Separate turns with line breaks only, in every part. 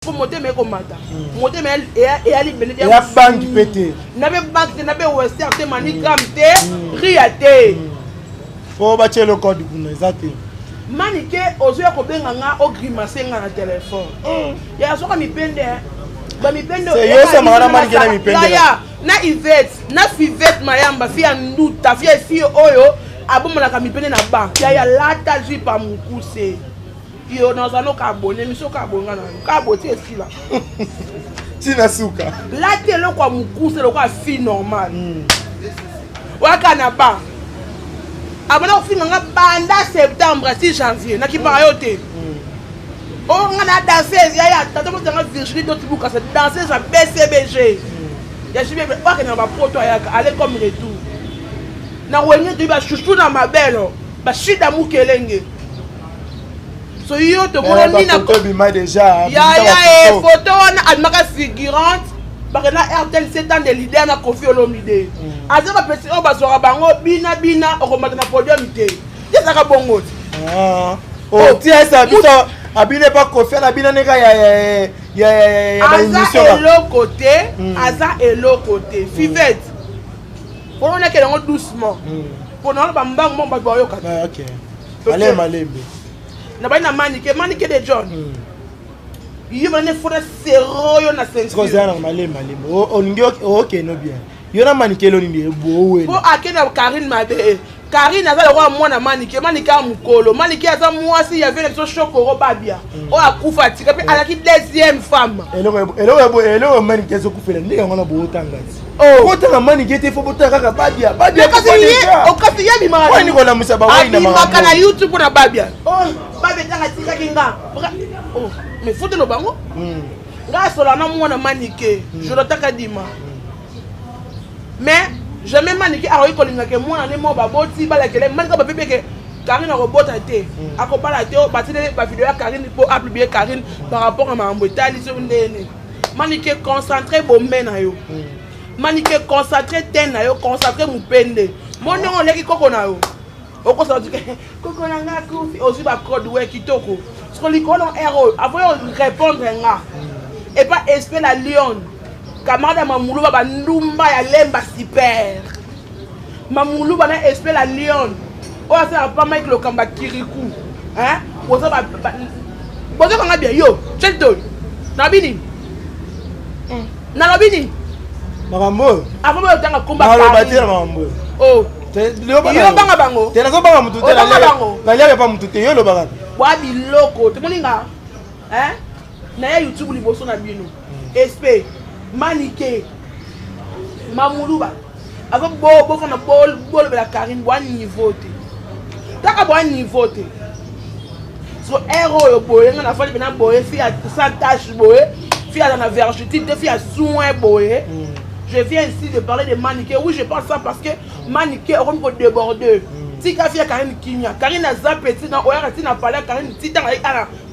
pour monter mais comme mata monter mais et ali benedi
ya banque pété
na be banque na be western te manikam te riate
faut battre le code pour exactement
manike ozoya kobenga nga o grimacer nga na téléphone ya soka mipende ba mipende
c'est yo ça mara manike na mipende
ya na Yvette na Fivette mayamba fi nduta fi oyo abomonaka mipende na banque ya lata ji pa mukuse yo nazano ka abonné miso ka abonga na ka aboti esila
tina suka
lata lo kwa mukuse lo kwa fi normal waka na ba abona ofina nga banda septembre 6 janvier na kipara yo te o nga na danseuse ya tata mo tanga Virginie Dotibuka cette danseuse à BCBG ya jibe waka na ba poto ya aller comme retour na wenye tu ba chouchou na mabelo ba shida mukelenge so yo to mona ni na
photo bima déjà
ya photo wana admaka figurante parce que na RTL 7 ans de leader na Kofi Olomide aza ba petit o bazora bango bina okomata na podium te yesa ka bongo
oh tia ça biso abine pas Kofi na bina neka ya ba émission
aza elo côté Fivette pour on est que on doucement pour non ba mbang mo ba boyo ka
OK allez malembe
na ba na manike de John il m'a fait zéro yo na ceinture
koza na malembe on ngi OK no bien yo na manike lo ni bo we
po akena Karine mabe Karine aza le mwana manike a mukolo manike aza mwasi ya vele so chokoro babia o akufa tika pe alaki deuxième femme
elo manike zo kufela ndika ngona bo tangati oh tanga manike te fo botaka ka babia
okasi yebi mara
wani ko na musaba wani na mara
kana YouTube na babia oh babia tanga tika kinga oh mais faut de lo bango nga sola na mwana manike Jonathan Kadima mais jamais manike a kolinga ke mwana ne mo baboti balakele manike ba pepeke Karine robota te akopala te batile ba vidéo ya Karine pour publier Karine par rapport à mambo etali so ndene manike concentré bombe na yo manike concentré ten na yo concentré mupende mondongo leki koko na yo okosa dike koko na nga kufi ozi ba code we kitoko so likono héros avant répondre nga et pas espérer la lion camarade mamuluba ba ndumba ya lemba super mamuluba na espérer la lion o ça pas Mike le kamba kirikou hein boza ba boza kanga bien yo chelto na bini
makambo
avant ba tanga komba
na batira makambo
oh
yo
banga bango
tena so banga mutu te na lele pa mutu te yo lo banga
wa biloko te moninga hein na ya YouTube liboso na bino SP manike mamuluba avant bo fana bol la Karine bo niveau te taka bo niveau te so héros yo boye na fali bena boye fi a sans tache boye fi a na virginité fi a soin boye je viens ici de parler de manike oui je pense ça parce que manike on peut déborder tika fi Karine kinya Karine a zapeti na oya tina parler Karine tita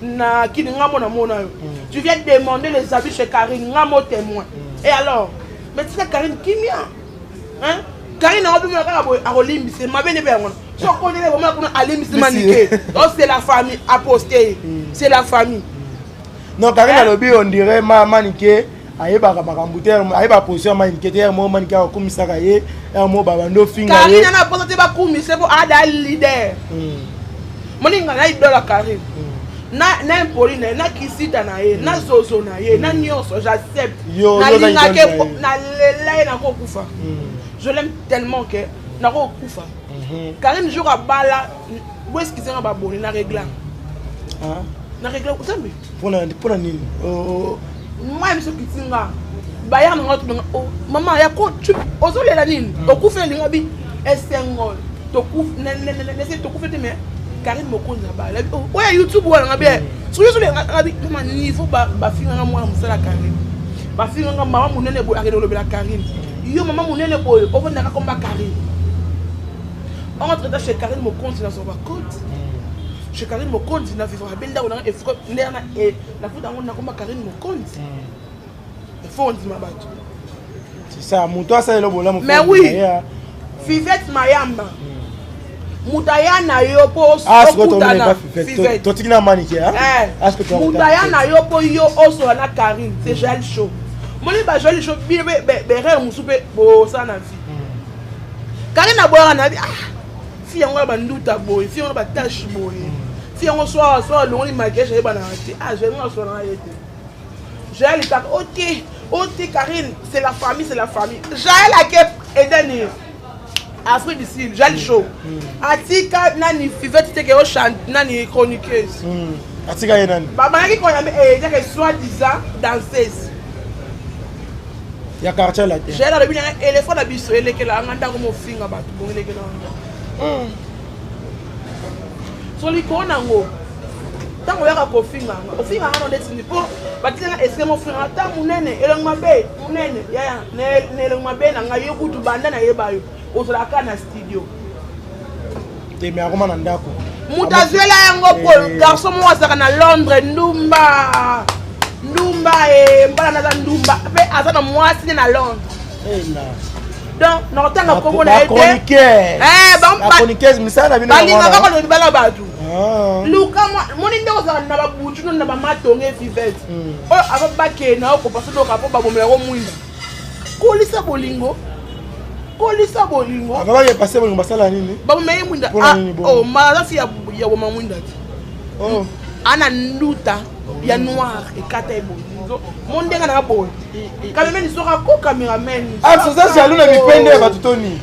na kini ngamo na mona yo tu viens demander les avis chez Karine ngamo témoin et alors mais tika Karine kinya hein Karine a obima ka boy a olimbise mabene be ngona so connaît vraiment qu'on a olimbise manike donc c'est la famille aposté c'est la famille
non Karine a lobby on dirait manike ayeba ka makambu te ayeba position manike te mo manike ko komisaka ye mo babando finga ye
Karine na posa te ba kumise bo ada leader moninga na idola Karine na Pauline na kisita na ye na zozo na ye na nyonso j'accepte na linga ke na lela na ko kufa je l'aime tellement que na ko kufa Karine jour a bala où est-ce qu'ils sont ba boni na régla na régla usambi
pona nini
moi je suis kitinga baya na tu oh maman ya ko tu ozolela nini okufa linga bi esengol to kuf ne to kufete me Karine mokonza bala oya YouTube wala ngabe so yo le ngabi ma niveau ba finga nga mwa musala Karine ba finga nga mama munene bo akelo lobela Karine yo mama munene bo o vona ka komba Karine on entre chez Karine mokonzi na soba côte chez Karine mokonzi na vivre benda ona e frère ndena e na futa ngona komba Karine mokonzi e fondi mabato
c'est ça muto asa lo bola mo
mais oui Fivette mayamba Mutaya na yo po okutana Fivette.
Totiki na manike hein.
Mutaya na yo po yo oso na Karine, c'est Joël Show. Moni ba Joël Show bi be musupe bo sana fi. Karine na boya na fi yango ba nduta boy, fi yango ba tache boy. Fi yango so longi maquillage ba na ati. Je vais so na yete. Joël ta OK Karine, c'est la famille. Joël a que Eden Afrique du Sud, Joël Show. Atika nani Fivette teke o chante nani chroniqueuse.
Atika yenani.
Baba naki ko yambe que soi-disant danseuse.
Ya quartier là.
J'ai la bina éléphant na biso elekela nganda ko mo finga batu bo elekela nganda. So li ko nango. Tango yaka ko finga. O finga ngano ndetini po batinga eske mo finga ta munene elong mabe munene ya ne elong mabe na ngayo kutu banda na yebayo. Ozolaka na studio.
Teme akoma na ndako.
Mutazwela yango po garçon mo azaka na Londres ndumba mbala na ndumba pe azana mwasi na Londres. Donc notanga kongo na ete.
Chroniqueuse misana bino.
Balinga kako no bala batu. Luka moni ndeko za na babuchu na ba matonge Fivette. O ababake na ko paso do kapo babomela ko mwinda. Kolisa bolingo. Kolisa bolingo.
Akaba ye passer bolingo basala nini?
Ba meye mwinda. Malafi ya boma mwinda. Ana nduta ya noir ekata ebolingo. Mondenga na boy. Kamemeni soka ko cameraman.
So ça jaloux na mipende ba tutoni.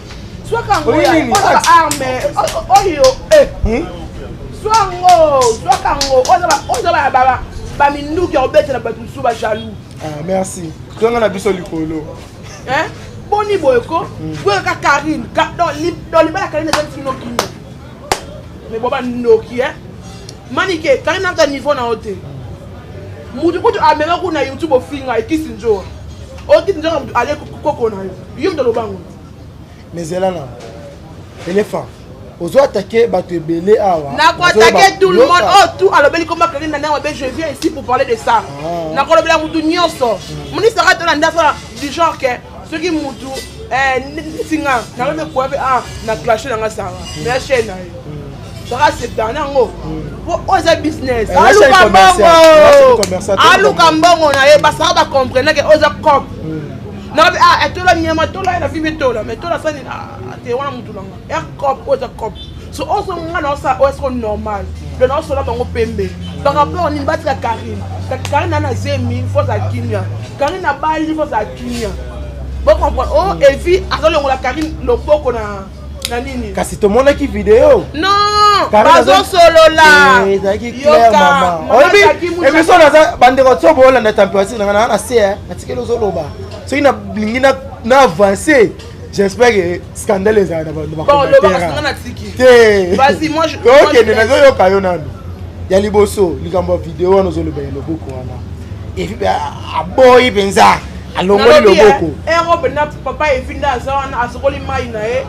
Soit kango ya arme. Oyo Soit kango oza ba minduki obetela batu suba jaloux.
Merci. Tonga na biso likolo.
Boni boyko, boyka Karine, dans les Karine des gens qui mais boba noki Manike, Karine na niveau na hotel. Mutu kutu amela ku na YouTube ofinga ikisinjo. Okisinjo ale koko na yo. Yum de lobango.
Mais elle là. Éléphant. Ozo attaquer bato ebele awa.
Na ko attaquer tout le monde. Oh tout alobeli comme Karine na na je viens ici pour parler de ça. Na ko lobela mutu nyonso. Muni sera to na ndafa du genre que ceux qui mutu singa na le ko na clasher na sara. Mais chaîne na yo. Ça c'est dans ngo. Pour oza business. Aluka mbongo na ye basa ba comprendre que oza cop. Na etola nyama tola na fibe tola mais tola ça te wana mutu langa. Cop oza cop. So also ngana ça est normal. Le non solo bango pembe. Par rapport ni battre Karine. Karine na zemi faut za kinya. Karine na bali faut za kinya. Bon comprendre. Oh et puis azolo la Karine loboko na nini.
Kasi to mona ki vidéo.
Non, bazo solo là.
Yoka. Et puis so na bande ko tsobo la na température na se atikelo zoloba. So ina blingi na avancer. J'espère que scandale est là.
Bon, le bas na tiki. Vas-y, moi je.
OK, na zo yoka yo nanu. Ya liboso, likambo vidéo na zo loba loboko wana. Et puis aboyi penza. Alongoli loboko.
Robe na papa efinda za wana asokoli mai na e.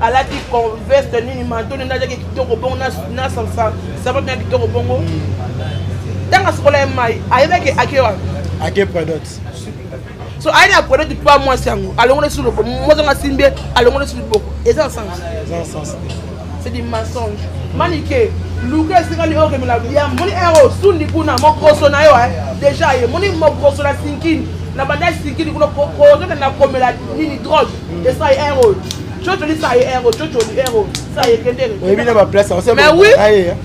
Alati conveste nini manto nenda jake kitoko bongo na salsa ça va bien kitoko bongo tanga sokola mai ayebeke akewa
ake product
so aina product depuis pas mois sango alongole sur le boko moi nga simbe alongole sur le boko et ça sens c'est des mensonges Manike luka singali oke mila bien moni ero sundi kuna mokoso na yo déjà ye moni mokoso la sinkini na banda sinkini kuna kozo na komela nini drogue et ça ero Chocholi ça héros, chocholi héros, ça y est kendere.
Oui, bien ma place, on sait.
Mais oui.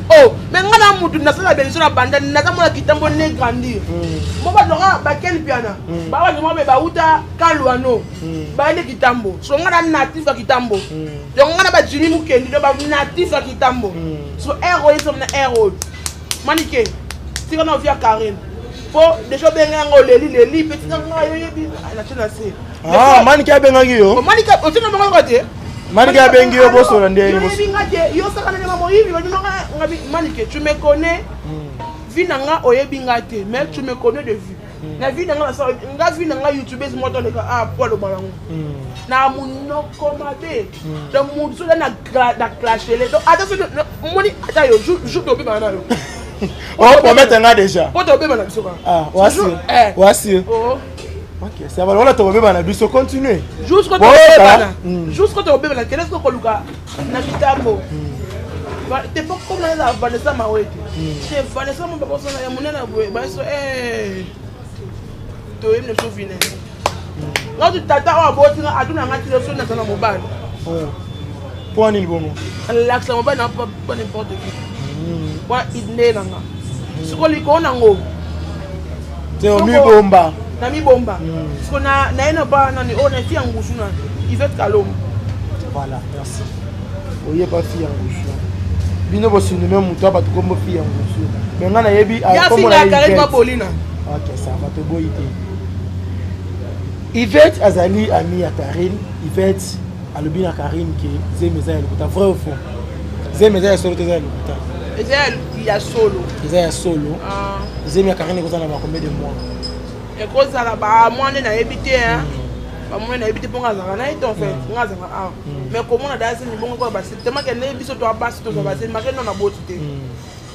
Oh, mais ngana mutu na sala benzo na banda na tamona kitambo ne grandir. Mo ba dora ba kel piana. Ba wa mo be ba uta kalwano. Ba ile kitambo. So ngana natif ya kitambo. Donc ngana ba jini mukendi do ba natif ya kitambo. So héros ils sont na héros. Manike. Si on vient Karine. Pour déjà benga ngoleli petit ngayo yebi na chena se.
Manike benga yo.
Manike otuna benga ngate.
Manike benga yo boso ndé.
Yo ngate yo saka na mamo hivi ba ngabi Manike tu me connais. Vie nanga oyebi ngate mais tu me connais de vue. Na vie nanga ça nga vie nanga YouTubeuse moto le Paul Balango. Na munoko mabe. Donc mon so na clasher les. Donc attention moni ata yo joue to be bana yo.
Oh, pour mettre un déjà.
Ah,
voici. Oh. Ok, ça va. On a trouvé dans la bus. Continuez.
Jusqu'au Jusqu'au Qu'est-ce que na kitambo te pas comme la Vanessa Mawete te Vanessa mon papa sona ya monena boye ba so to yem ne so fine nga tu tata wa boti nga atuna ngati le so na sana mobile
point ni bongo
l'accent mobile n'a pas n'importe qui wa idne nanga siko likona ngo
te o mi bomba
na mi bomba siko na ina ba na ni ona fi angusu na Yvette Kalombo.
Voilà, merci. Oye pas fille angusu bino bo sinime muto ba to kombo fille angusu mais nga na yebi
a comme la carré pas Paulina.
OK, ça va te boiter. Yvette azali ami ya Karine, Yvette alobi na Karine ke zemeza ya lokuta vrai ou faux? Zemeza ya solo teza ya lokuta.
Il y a solo.
Il y a solo. Zemi ya Karine kozana ba combien de mois?
Et kozala ba mois na ebité hein. Ba mois na ebité ponga zaka na ito en fait, nga zaka ah. Mais comment on a dansé ni bongo ko ba c'est tellement que ne biso to abasi to ba c'est marqué non na botité.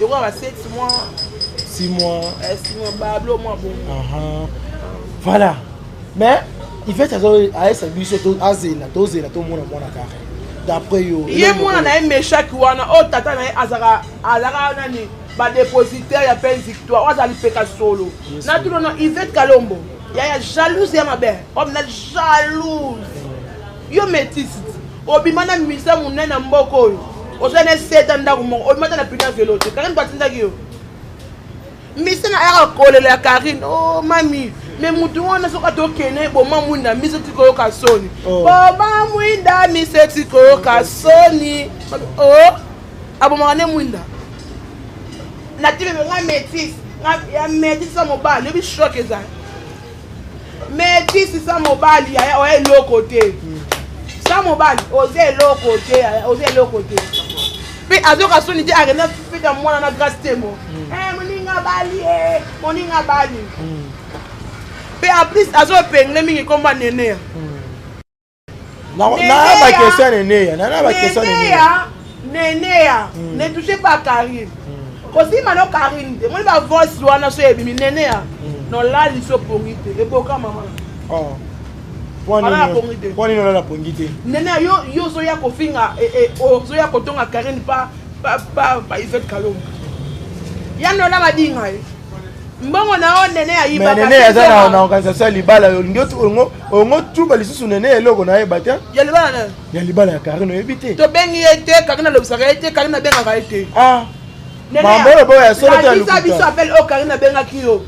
Et quoi ba 7 mois
6 mois
6 mois ba blo mois bon.
Voilà. Mais il fait ça à essa biso to azela to mona mona carré. D'après yo.
Yé mona na méchant ki wana o tata na azaka nani ba dépositaire ya peine victoire azali peka solo. Na tout non Yvette Kalombo. Ya jalouse ya mabe. Homme na jalouse. Yo métisse. Obimana misa munene mboko oyo. Osane 7 ans ndako mo. Obimana na pina velote. Karine batinda ki yo. Misa na ya kolela ya Karine. Oh mami. Mais mutu wana soka to kene boma mwinda miso tiko yoka soni. Boma mwinda miso tiko yoka soni. Oh. Abomane mwinda. Na tibe nga métisse. Ya métisse sa mobile. Yobi choc eza. Métisse sa mobile ya oye l'autre côté. Sa mobile osé l'autre côté, osé l'autre côté. Puis azoka soni di arena fita mwana na grâce temo. Moninga bali. Puis en plus azo pengle mingi komba nene.
Na ba question nene, na ba question nene.
Nene ne touchez pas Karine. Aussi mano Karine, moi ba voice wana so ebimi nene ya. Non là il so pongite, e boka mama.
Oh. Poni no la pongite.
Nene yo so ya ko finga so ya ko tonga Karine pa Yvette Kalombo. Ya no la madinga e. Mbongo na o nene ya yiba.
Mais nene ya za na organisation libala yo ndio ongo tuba lisusu nene eloko na yeba te.
Ya libala na.
Ya libala ya Karine ebite.
To bengi ete Karine lobisaka ete Karine benga ka ete.
Mambo bo ya solo te
lukuta. Biso appelle o Karine benga ki yo.